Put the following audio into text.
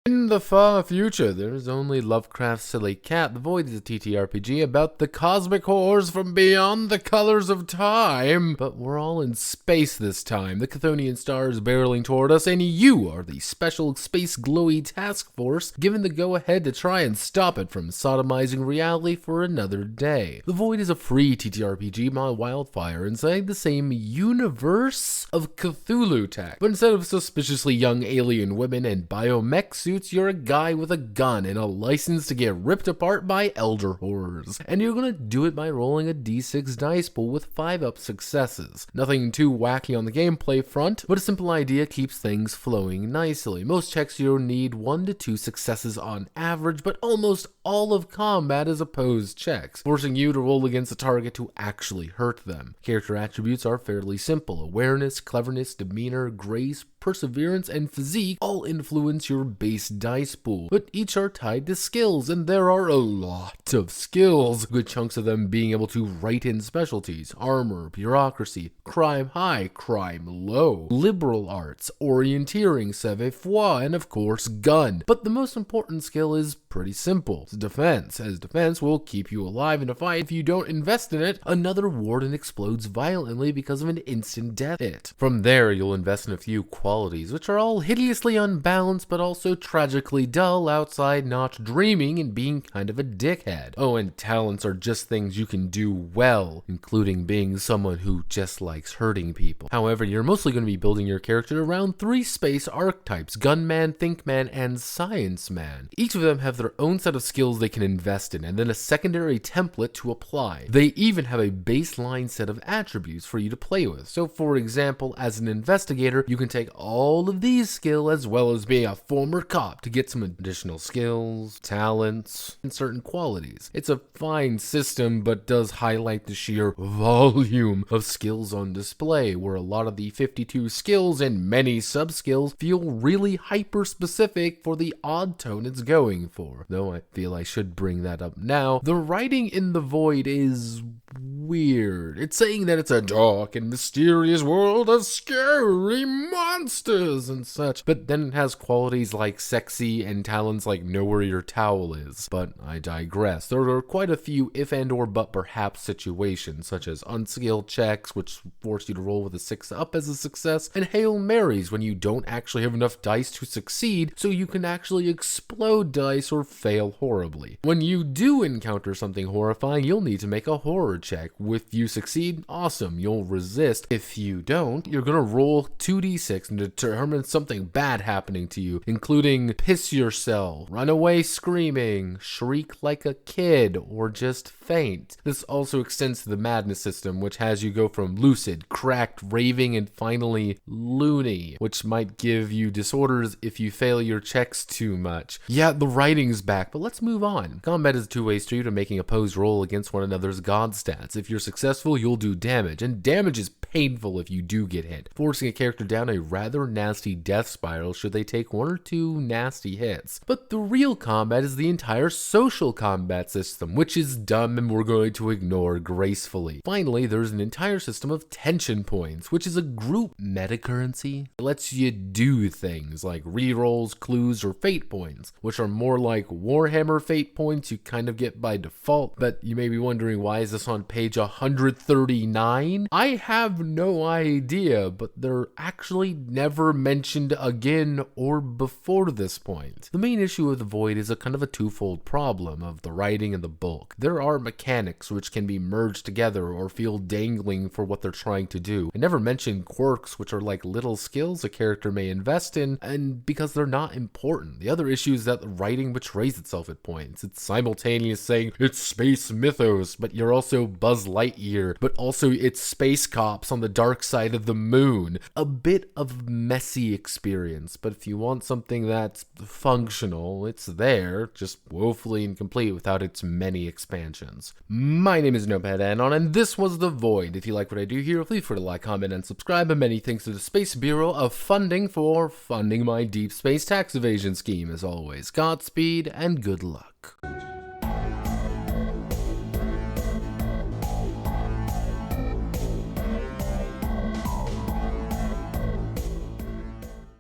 In the far future, there's only Lovecraft's Silly Cat. The Void is a TTRPG about the cosmic horrors from beyond the colors of time. But we're all in space this time. The Chthonian star is barreling toward us, and you are the special space glowy task force given the go-ahead to try and stop it from sodomizing reality for another day. The Void is a free TTRPG by Wildfire inside the same universe of Cthulhu tech. But instead of suspiciously young alien women and biomech suits, you're a guy with a gun and a license to get ripped apart by elder horrors. And you're gonna do it by rolling a d6 dice pool with 5 successes. Nothing too wacky on the gameplay front, but a simple idea keeps things flowing nicely. Most checks you'll need 1 to 2 successes on average, but almost all of combat is opposed checks, forcing you to roll against a target to actually hurt them. Character attributes are fairly simple. Awareness, cleverness, demeanor, grace, perseverance, and physique all influence your base dice pool, but each are tied to skills, and there are a lot of skills, good chunks of them being able to write in specialties: armor, bureaucracy, crime high, crime low, liberal arts, orienteering, savoir-faire, and of course gun. But the most important skill is pretty simple: it's defense, as defense will keep you alive in a fight. If you don't invest in it, another warden explodes violently because of an instant death hit. From there, you'll invest in a few qualities, which are all hideously unbalanced but also tragically dull outside not dreaming and being kind of a dickhead. Oh, and talents are just things you can do well, including being someone who just likes hurting people. However, you're mostly going to be building your character around 3 space archetypes: Gunman, Thinkman, and Science Man. Each of them have their own set of skills they can invest in, and then a secondary template to apply. They even have a baseline set of attributes for you to play with. So for example, as an investigator, you can take all of these skills as well as being a former cop to get some additional skills, talents, and certain qualities. It's a fine system, but does highlight the sheer volume of skills on display, where a lot of the 52 skills and many sub-skills feel really hyper-specific for the odd tone it's going for. Though I feel I should bring that up now, the writing in The Void is weird. It's saying that it's a dark and mysterious world of scary monsters and such, but then it has qualities like sexy and talents like know where your towel is. But I digress. There are quite a few if and or but perhaps situations, such as unskilled checks, which force you to roll with a 6 up as a success, and Hail Marys when you don't actually have enough dice to succeed, so you can actually explode dice or fail horribly. When you do encounter something horrifying, you'll need to make a horror check. If you succeed, awesome, you'll resist. If you don't, you're gonna roll 2d6 and determine something bad happening to you, including piss yourself, run away screaming, shriek like a kid, or just faint. This also extends to the madness system, which has you go from lucid, cracked, raving, and finally loony, which might give you disorders if you fail your checks too much. Yeah, the writing's back, but let's move on. Combat is a two-way street of making opposed roll against one another's god stats. If you're successful, you'll do damage, and damage is painful if you do get hit, forcing a character down a rather nasty death spiral should they take 1 or 2 nasty hits. But the real combat is the entire social combat system, which is dumb and we're going to ignore gracefully. Finally, there's an entire system of tension points, which is a group meta currency. It lets you do things like rerolls, clues, or fate points, which are more like Warhammer fate points you kind of get by default. But you may be wondering, why is this on page 139? I have no idea, but they're actually never mentioned again or before this point. The main issue of The Void is a kind of a twofold problem of the writing and the bulk. There are mechanics which can be merged together or feel dangling for what they're trying to do. I never mentioned quirks, which are like little skills a character may invest in, and because they're not important. The other issue is that the writing betrays itself at points. It's simultaneous saying it's space mythos, but you're also Buzz Lightyear, but also it's space cops on the dark side of the moon. A bit of messy experience, but if you want something that's functional, it's there, just woefully incomplete without its many expansions. My name is Notepad, and this was The Void. If you like what I do here, please feel free to like, comment, and subscribe, and many thanks to the Space Bureau of Funding for funding my deep space tax evasion scheme. As always, Godspeed and good luck.